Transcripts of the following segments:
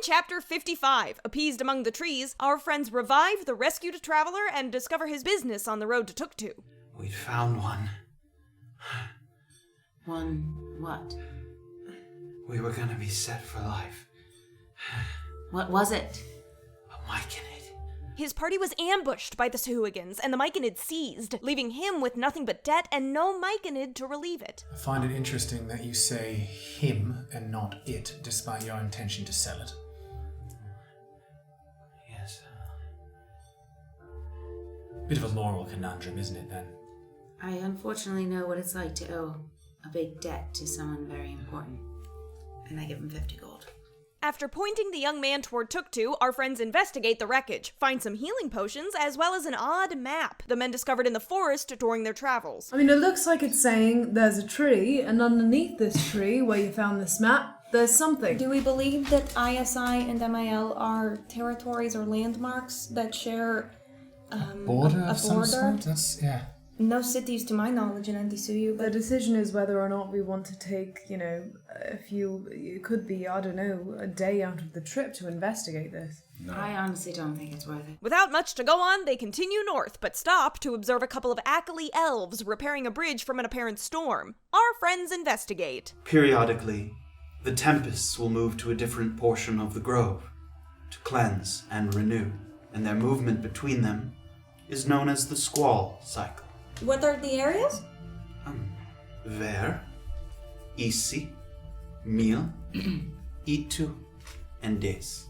Chapter 55, Appeased Among the Trees, our friends revive the rescued traveler and discover his business on the road to Tuktu. We'd found one. One what? We were gonna be set for life. What was it? A myconid. His party was ambushed by the Sahuagins, and the myconid seized, leaving him with nothing but debt and no myconid to relieve it. I find it interesting that you say him and not it, despite your intention to sell it. Yes. Bit of a moral conundrum, isn't it, then? I unfortunately know what it's like to owe a big debt to someone very important. And I give him 50 gold. After pointing the young man toward Tuktu, our friends investigate the wreckage, find some healing potions, as well as an odd map the men discovered in the forest during their travels. I mean, it looks like it's saying there's a tree, and underneath this tree, where you found this map, there's something. Do we believe that ISI and MIL are territories or landmarks that share Border a of some border? sort? That's, yeah. No cities, to my knowledge, in Antisuyu, The but decision is whether or not we want to take, it could be, I don't know, a day out of the trip to investigate this. No. I honestly don't think it's worth it. Without much to go on, they continue north, but stop to observe a couple of Ackley elves repairing a bridge from an apparent storm. Our friends investigate. Periodically, the tempests will move to a different portion of the grove to cleanse and renew, and their movement between them is known as the squall cycle. what are the areas? Ver, Isi, Mil, Itu, and Des.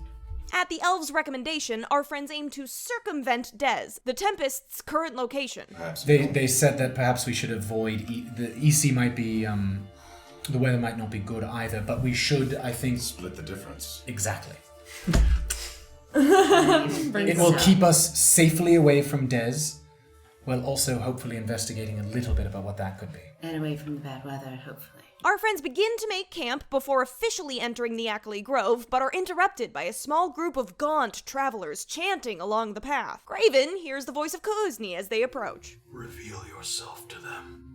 At the elves' recommendation, our friends aim to circumvent Des, the Tempest's current location. They said that perhaps we should avoid... the EC might be... the weather might not be good either, but we should, I think... Split the difference. Exactly. It will keep us safely away from Des, while also hopefully investigating a little bit about what that could be. And away from the bad weather, hopefully. Our friends begin to make camp before officially entering the Ackley Grove, but are interrupted by a small group of gaunt travelers chanting along the path. Graven hears the voice of Kuuzni as they approach. Reveal yourself to them.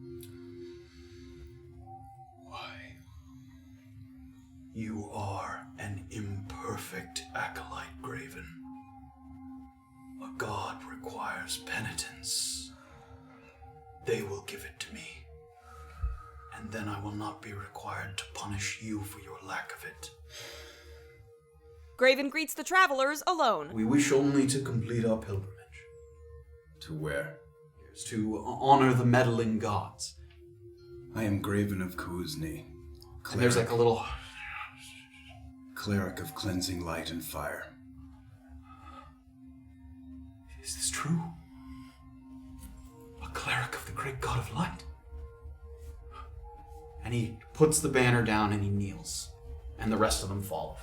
Why? You are an imperfect acolyte, Graven. A god requires penitence. They will give it to me. And then I will not be required to punish you for your lack of it. Graven greets the travelers alone. We wish only to complete our pilgrimage. To where? Here's to honor the meddling gods. I am Graven of Kuuzni. And there's like a little... Cleric of cleansing light and fire. Is this true? A cleric of the great god of light? And he puts the banner down and he kneels. And the rest of them follow.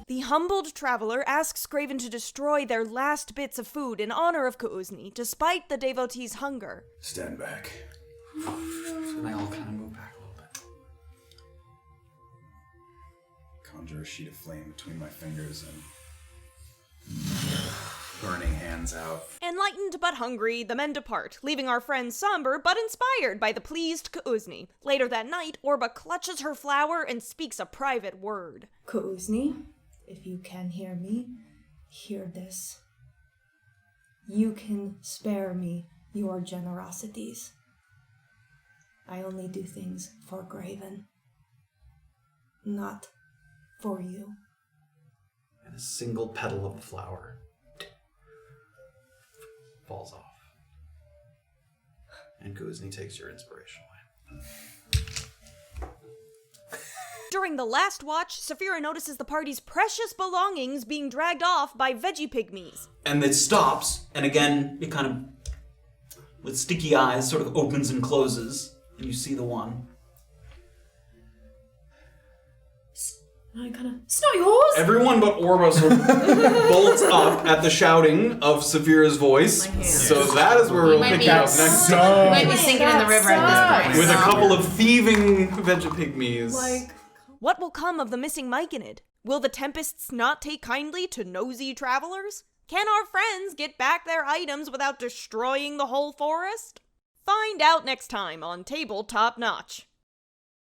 The humbled traveler asks Graven to destroy their last bits of food in honor of Kuuzni, despite the devotees' hunger. Stand back. And they all kind of move back a little bit. Conjure a sheet of flame between my fingers and... burning hands out. Enlightened but hungry, the men depart, leaving our friends somber but inspired by the pleased Kuuzni. Later that night, Orba clutches her flower and speaks a private word. Kuuzni, if you can hear me, hear this. You can spare me your generosities. I only do things for Graven, not for you. And a single petal of the flower falls off. And Kuuzni takes your inspiration away. During the last watch, Safira notices the party's precious belongings being dragged off by veggie pygmies. And it stops, and again, it kind of, with sticky eyes, sort of opens and closes, and you see the one. I kind of, it's not yours! Everyone but Orba sort of bolts up at the shouting of Safira's voice. So that is where we'll pick it up next time. Might be sinking in the river at this point. With a couple of thieving veggie-pygmies. What will come of the missing myconid? Will the Tempests not take kindly to nosy travelers? Can our friends get back their items without destroying the whole forest? Find out next time on Tabletop Notch.